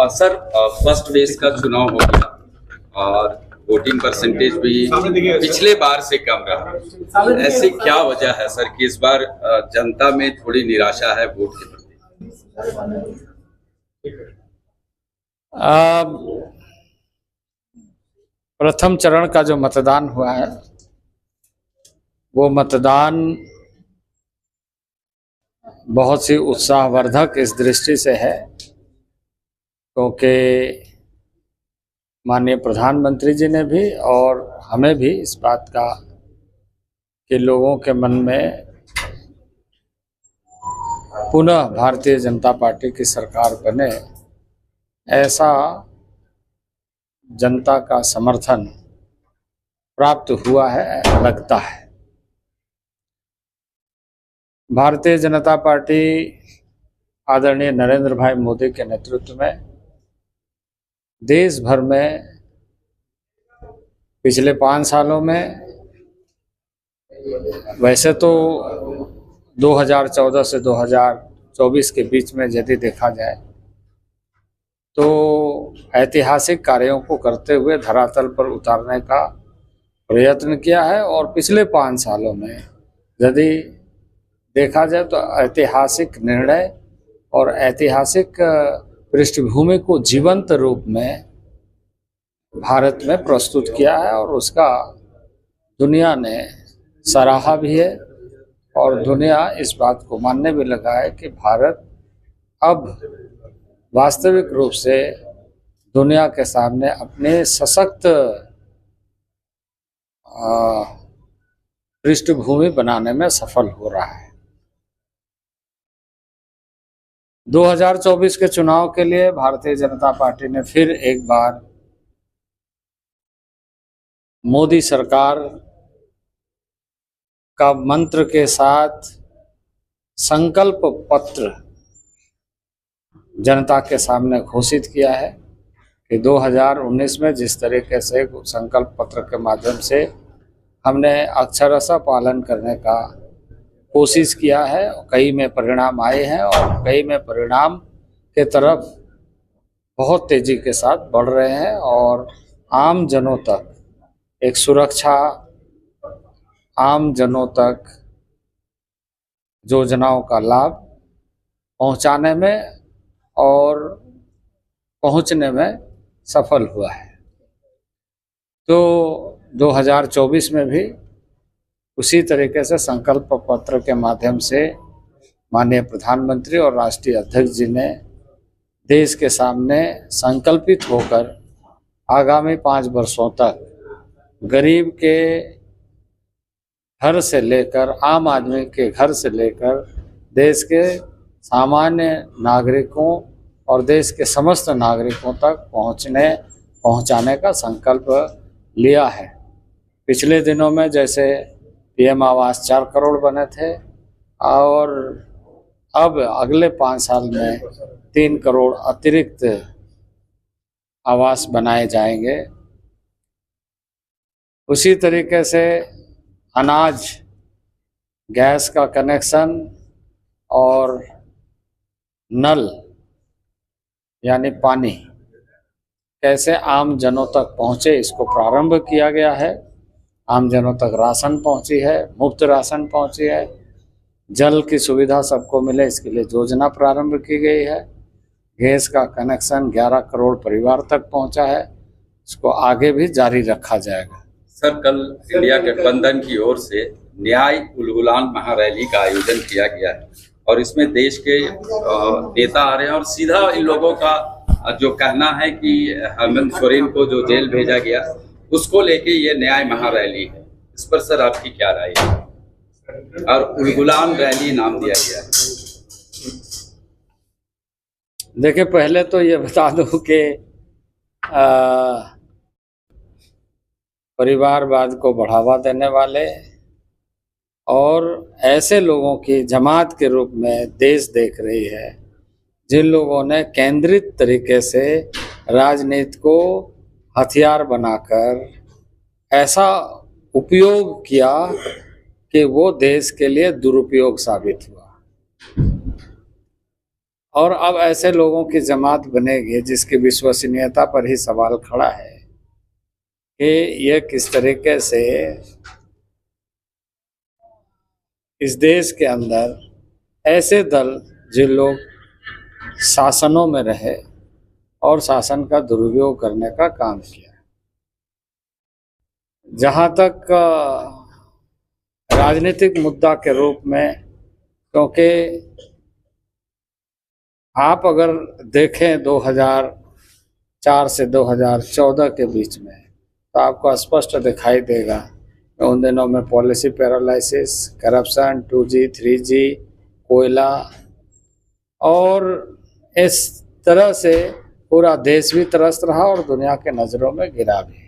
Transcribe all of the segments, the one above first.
Sir, first phase का चुनाव हो गया और वोटिंग परसेंटेज भी पिछले बार से कम रहा। ऐसी क्या वजह है सर कि इस बार जनता में थोड़ी निराशा है वोट के प्रति? प्रथम चरण का जो मतदान हुआ है वो मतदान बहुत सी उत्साहवर्धक इस दृष्टि से है क्योंकि माननीय प्रधानमंत्री जी ने भी और हमें भी इस बात का कि लोगों के मन में पुनः भारतीय जनता पार्टी की सरकार बने ऐसा जनता का समर्थन प्राप्त हुआ है, लगता है। भारतीय जनता पार्टी आदरणीय नरेंद्र भाई मोदी के नेतृत्व में देश भर में पिछले 5 सालों में, वैसे तो 2014 से 2024 के बीच में यदि देखा जाए तो ऐतिहासिक कार्यों को करते हुए धरातल पर उतारने का प्रयत्न किया है और पिछले 5 सालों में यदि देखा जाए तो ऐतिहासिक निर्णय और ऐतिहासिक पृष्ठभूमि को जीवंत रूप में भारत में प्रस्तुत किया है और उसका दुनिया ने सराहा भी है और दुनिया इस बात को मानने भी लगा है कि भारत अब वास्तविक रूप से दुनिया के सामने अपने सशक्त पृष्ठभूमि बनाने में सफल हो रहा है। 2024 के चुनाव के लिए भारतीय जनता पार्टी ने फिर एक बार मोदी सरकार का मंत्र के साथ संकल्प पत्र जनता के सामने घोषित किया है कि 2019 में जिस तरीके से संकल्प पत्र के माध्यम से हमने अक्षरशः पालन करने का कोशिश किया है, कई में परिणाम आए हैं और कई में परिणाम के तरफ बहुत तेजी के साथ बढ़ रहे हैं और आम जनों तक एक सुरक्षा, आम जनों तक योजनाओं का लाभ पहुंचाने में और पहुंचने में सफल हुआ है। तो 2024 में भी उसी तरीके से संकल्प पत्र के माध्यम से माननीय प्रधानमंत्री और राष्ट्रीय अध्यक्ष जी ने देश के सामने संकल्पित होकर आगामी 5 वर्षों तक गरीब के घर से लेकर आम आदमी के घर से लेकर देश के सामान्य नागरिकों और देश के समस्त नागरिकों तक पहुंचाने का संकल्प लिया है। पिछले दिनों में जैसे पीएम आवास 4 करोड़ बने थे और अब अगले 5 साल में 3 करोड़ अतिरिक्त आवास बनाए जाएंगे। उसी तरीके से अनाज, गैस का कनेक्शन और नल यानी पानी कैसे आम जनों तक पहुँचे, इसको प्रारंभ किया गया है। आम जनों तक राशन पहुँची है, मुफ्त राशन पहुँची है, जल की सुविधा सबको मिले इसके लिए योजना प्रारंभ की गई है। गैस का कनेक्शन 11 करोड़ परिवार तक पहुँचा है, इसको आगे भी जारी रखा जाएगा। सर, कल इंडिया गठबंधन की ओर से न्याय उलगुलान महारैली का आयोजन किया गया है और इसमें देश के नेता आ रहे हैं और सीधा इन लोगों का जो कहना है कि हेमंत सोरेन को जो जेल भेजा गया उसको लेके ये न्याय महारैली है। इस पर सर आपकी क्या राय है? और उलगुलान रैली नाम दिया गया है। देखिए, पहले तो ये बता दूं कि परिवारवाद को बढ़ावा देने वाले और ऐसे लोगों की जमात के रूप में देश देख रही है जिन लोगों ने केंद्रित तरीके से राजनीति को हथियार बनाकर ऐसा उपयोग किया कि वो देश के लिए दुरुपयोग साबित हुआ। और अब ऐसे लोगों की जमात बनेगी जिसकी विश्वसनीयता पर ही सवाल खड़ा है कि यह किस तरीके से इस देश के अंदर ऐसे दल जो लोग शासनों में रहे और शासन का दुरुपयोग करने का काम किया। जहाँ तक राजनीतिक मुद्दा के रूप में, क्योंकि आप अगर देखें 2004 से 2014 के बीच में तो आपको स्पष्ट दिखाई देगा कि उन दिनों में policy paralysis, corruption, 2G, 3G, कोयला, और इस तरह से पूरा देश भी त्रस्त रहा और दुनिया के नज़रों में गिरा भी।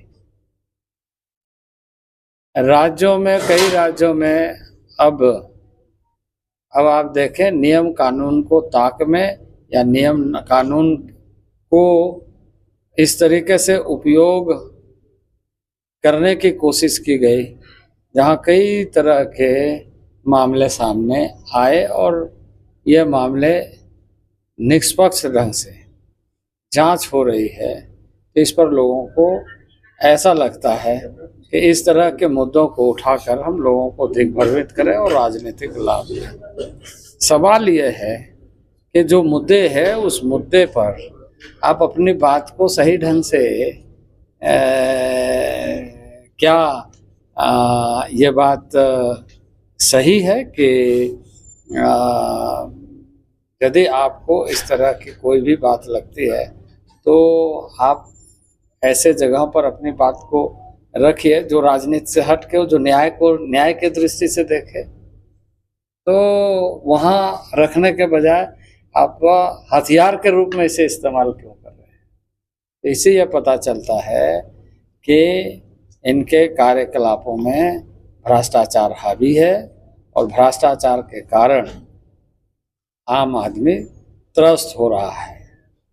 राज्यों में, कई राज्यों में अब आप देखें नियम कानून को ताक में या नियम कानून को इस तरीके से उपयोग करने की कोशिश की गई जहां कई तरह के मामले सामने आए और ये मामले निष्पक्ष ढंग से जांच हो रही है। इस पर लोगों को ऐसा लगता है कि इस तरह के मुद्दों को उठाकर हम लोगों को दिग्भ्रमित करें और राजनीतिक लाभ लें। सवाल यह है कि जो मुद्दे है उस मुद्दे पर आप अपनी बात को सही ढंग से क्या ये बात सही है कि यदि आपको इस तरह की कोई भी बात लगती है तो आप ऐसे जगह पर अपनी बात को रखिए जो राजनीति से हट के, जो न्याय के दृष्टि से देखे। तो वहाँ रखने के बजाय आप हथियार के रूप में इसे इस्तेमाल क्यों कर रहे हैं? तो इससे यह पता चलता है कि इनके कार्यकलापों में भ्रष्टाचार हावी है और भ्रष्टाचार के कारण आम आदमी त्रस्त हो रहा है।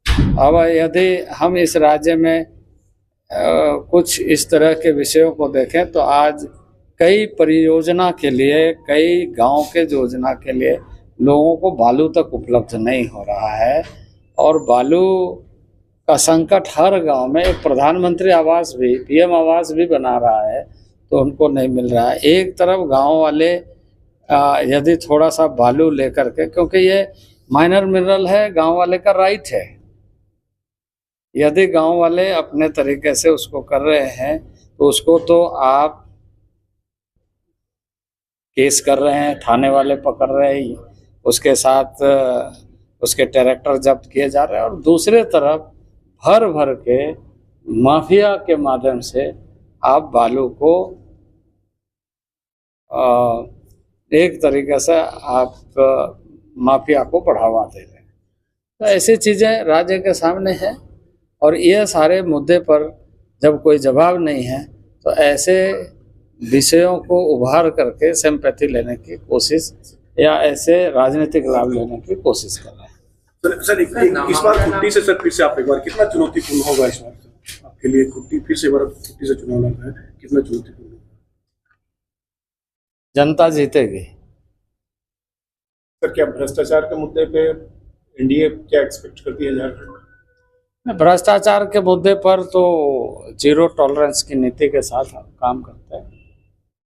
अब यदि हम इस राज्य में कुछ इस तरह के विषयों को देखें तो आज कई परियोजना के लिए, कई गांव के योजना के लिए लोगों को बालू तक उपलब्ध नहीं हो रहा है और बालू का संकट हर गांव में। एक प्रधानमंत्री आवास भी, PM आवास भी बना रहा है तो उनको नहीं मिल रहा है। एक तरफ गांव वाले यदि थोड़ा सा बालू लेकर के, क्योंकि ये माइनर मिनरल है, गांव वाले का राइट है, यदि गांव वाले अपने तरीके से उसको कर रहे हैं तो उसको तो आप केस कर रहे हैं, थाने वाले पकड़ रहे हैं, उसके साथ उसके ट्रैक्टर जब्त किए जा रहे हैं और दूसरे तरफ भर भर के माफिया के माध्यम से आप बालू को एक तरीके से आप माफिया को बढ़ावा दे रहे हैं। तो ऐसी चीज़ें राज्य के सामने हैं और ये सारे मुद्दे पर जब कोई जवाब नहीं है तो ऐसे विषयों को उभार करके सिंपैथी लेने की कोशिश या ऐसे राजनीतिक लाभ लेने की कोशिश कर रहे हैं। सर इस बार खुट्टी से सर फिर से आप एक बार कितना चुनौतीपूर्ण होगा इस बार आपके लिए? खुट्टी फिर से एक बार खुट्टी से चुनाव लड़ रहा है, कितना चुनौतीपूर्ण? जनता जीतेगी। सर क्या भ्रष्टाचार के मुद्दे पे NDA क्या एक्सपेक्ट करती है झारखंड? भ्रष्टाचार के मुद्दे पर तो जीरो टॉलरेंस की नीति के साथ काम करते हैं।